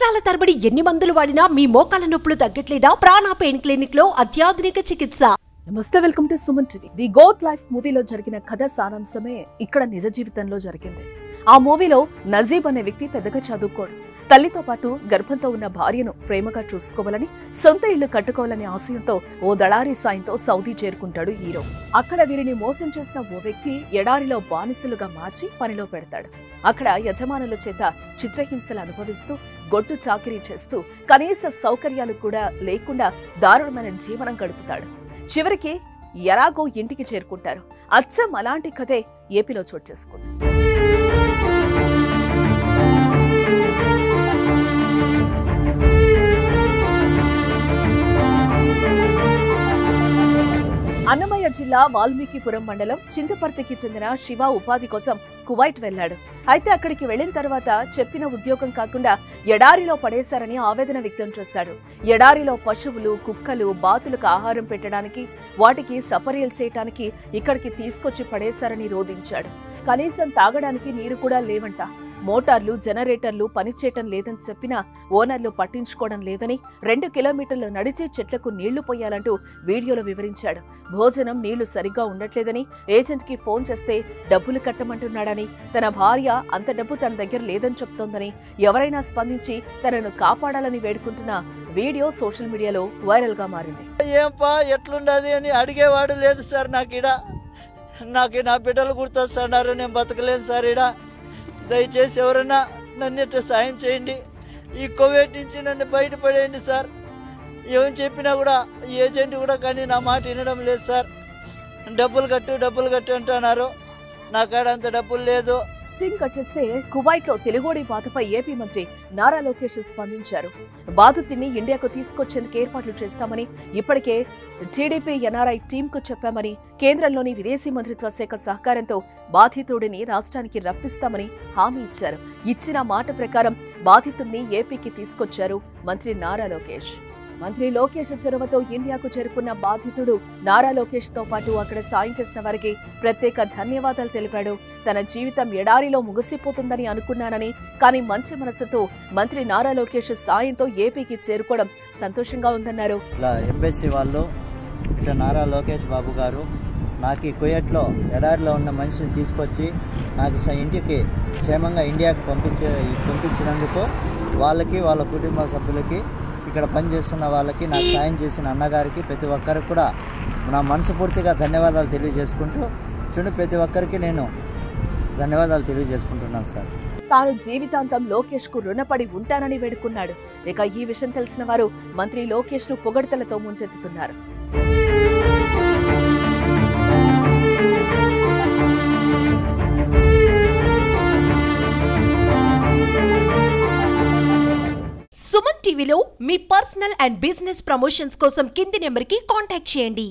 సంవత్సరాల తరబడి ఎన్ని మందులు వాడినా మీ మోకాల నొప్పులు తగ్గట్లేదా? ప్రాణ పెయిన్ క్లినిక్ లో అత్యాధునిక చికిత్స. నమస్తే, welcome to Suman TV. The goat life మూవీలో జరిగిన కథ సారాంశమే ఇక్కడ నిజ జీవితంలో జరిగింది. ఆ మూవీలో నజీబ్ అనే వ్యక్తి పెద్దగా చదువుకోడు. తల్లితో పాటు గర్భంతో ఉన్న భార్యను ప్రేమగా చూసుకోవాలని, సొంత ఇల్లు కట్టుకోవాలనే ఆశయంతో ఓ దళారీ సాయంతో సౌదీ చేరుకుంటాడు హీరో. అక్కడ వీరిని మోసం చేసిన ఓ వ్యక్తి ఎడారిలో బానిసలుగా మార్చి పనిలో పెడతాడు. అక్కడ యజమానుల చేత చిత్రహింసలు అనుభవిస్తూ, గొడ్డు చాకిరీ చేస్తూ, కనీస సౌకర్యాలు కూడా లేకుండా దారుణమైన జీవనం గడుపుతాడు. చివరికి ఎలాగో ఇంటికి చేరుకుంటారు. అచ్చం అలాంటి కథే ఏపీలో చోటు చేసుకుంది. అన్నమయ్య జిల్లా వాల్మీకిపురం మండలం చింతపర్తికి చెందిన శివ ఉపాధి కోసం కువైట్ వెళ్లాడు. అయితే అక్కడికి వెళ్లిన తర్వాత చెప్పిన ఉద్యోగం కాకుండా ఎడారిలో పడేశారని ఆవేదన వ్యక్తం చేశాడు. ఎడారిలో పశువులు, కుక్కలు, బాతులకు ఆహారం పెట్టడానికి, వాటికి సపర్యలు చేయటానికి ఇక్కడికి తీసుకొచ్చి పడేశారని రోధించాడు. కనీసం తాగడానికి నీరు కూడా లేవంట. మోటార్లు, జనరేటర్లు పనిచేయటం లేదని చెప్పినా ఓనర్లు పట్టించుకోవడం లేదని, 2 కిలోమీటర్లు నడిచి చెట్లకు నీళ్లు పోయాలంటూ వీడియోలో వివరించాడు. భోజనం, నీళ్లు సరిగ్గా ఉండట్లేదని, ఏజెంట్ కి ఫోన్ చేస్తే డబ్బులు కట్టమంటున్నాడని, తన భార్య అంత డబ్బు తన దగ్గర లేదని చెప్తోందని, ఎవరైనా స్పందించి తనను కాపాడాలని వేడుకుంటున్న వీడియో సోషల్ మీడియాలో వైరల్ గా మారింది. ఏంపా ఎట్లుండది అని అడిగేవాడు లేదు సార్. నాకు నా బిడ్డలు గుర్తొస్తున్నారు, నేను బతకలేను సార్. దయచేసి ఎవరైనా నన్ను సాయం చేయండి. ఈ కోవిడ్ నుంచి నన్ను బయటపడేయండి సార్. ఏమని చెప్పినా కూడా ఏజెంట్ కూడా కానీ నా మాట వినడం లేదు సార్. డబ్బులు కట్టు అంటున్నారు. నా కాడ అంత డబ్బులు లేదు. సింగ్ వచ్చేస్తే కువైట్ లో తెలుగోడి బాధపై ఏపీ మంత్రి నారా లోకేష్ స్పందించారు. బాధితుడిని ఇండియాకు తీసుకొచ్చేందుకు ఏర్పాట్లు చేస్తామని, ఇప్పటికే టీడీపీ ఎన్ఆర్ఐ టీమ్ కు చెప్పామని, కేంద్రంలోని విదేశీ మంత్రిత్వ శాఖ సహకారంతో బాధితుడిని రాష్ట్రానికి రప్పిస్తామని హామీ ఇచ్చారు. ఇచ్చిన మాట ప్రకారం బాధితుడిని ఏపీకి తీసుకొచ్చారు మంత్రి నారా లోకేష్. మంత్రి లోకేష్ చొరవతో ఇండియాకు చేరుకున్న బాధితుడు నారా లోకేష్ తో పాటు అక్కడ సాయం చేసిన వారికి ప్రత్యేక ధన్యవాదాలు తెలిపాడు. తన జీవితం ఎడారిలో ముగిసిపోతుందని అనుకున్నానని, కానీ మంచి మనసుతో మంత్రి నారా లోకేష్ సాయంతో ఏపీకి చేరుకోవడం సంతోషంగా ఉందన్నారు. ఎంబెస్సీ వాళ్ళు ఇట్లా నారా లోకేష్ బాబు గారు నాకు ఈ కువైట్లో ఎడారిలో ఉన్న మనిషిని తీసుకొచ్చి నాకు ఇంటికి క్షేమంగా ఇండియాకి పంపించినందుకు వాళ్ళకి, వాళ్ళ కుటుంబ సభ్యులకి, ఇక్కడ పనిచేస్తున్న వాళ్ళకి, నాకు సాయం చేసిన అన్నగారికి, ప్రతి ఒక్కరికి కూడా నా మనస్ఫూర్తిగా ధన్యవాదాలు తెలియజేసుకుంటూ ప్రతి ఒక్కరికి నేను ధన్యవాదాలు తెలియజేసుకుంటున్నాను సార్. తాను జీవితాంతం లోకేష్ కు రుణపడి ఉంటానని వేడుకున్నాడు. ఇక ఈ విషయం తెలిసిన వారు మంత్రి లోకేష్ ను పొగడ్తలతో ముంచెత్తుతున్నారు. సుమన్ టీవీలో మీ పర్సనల్ అండ్ బిజినెస్ ప్రమోషన్స్ కోసం కింది నెంబర్కి కాంటాక్ట్ చేయండి.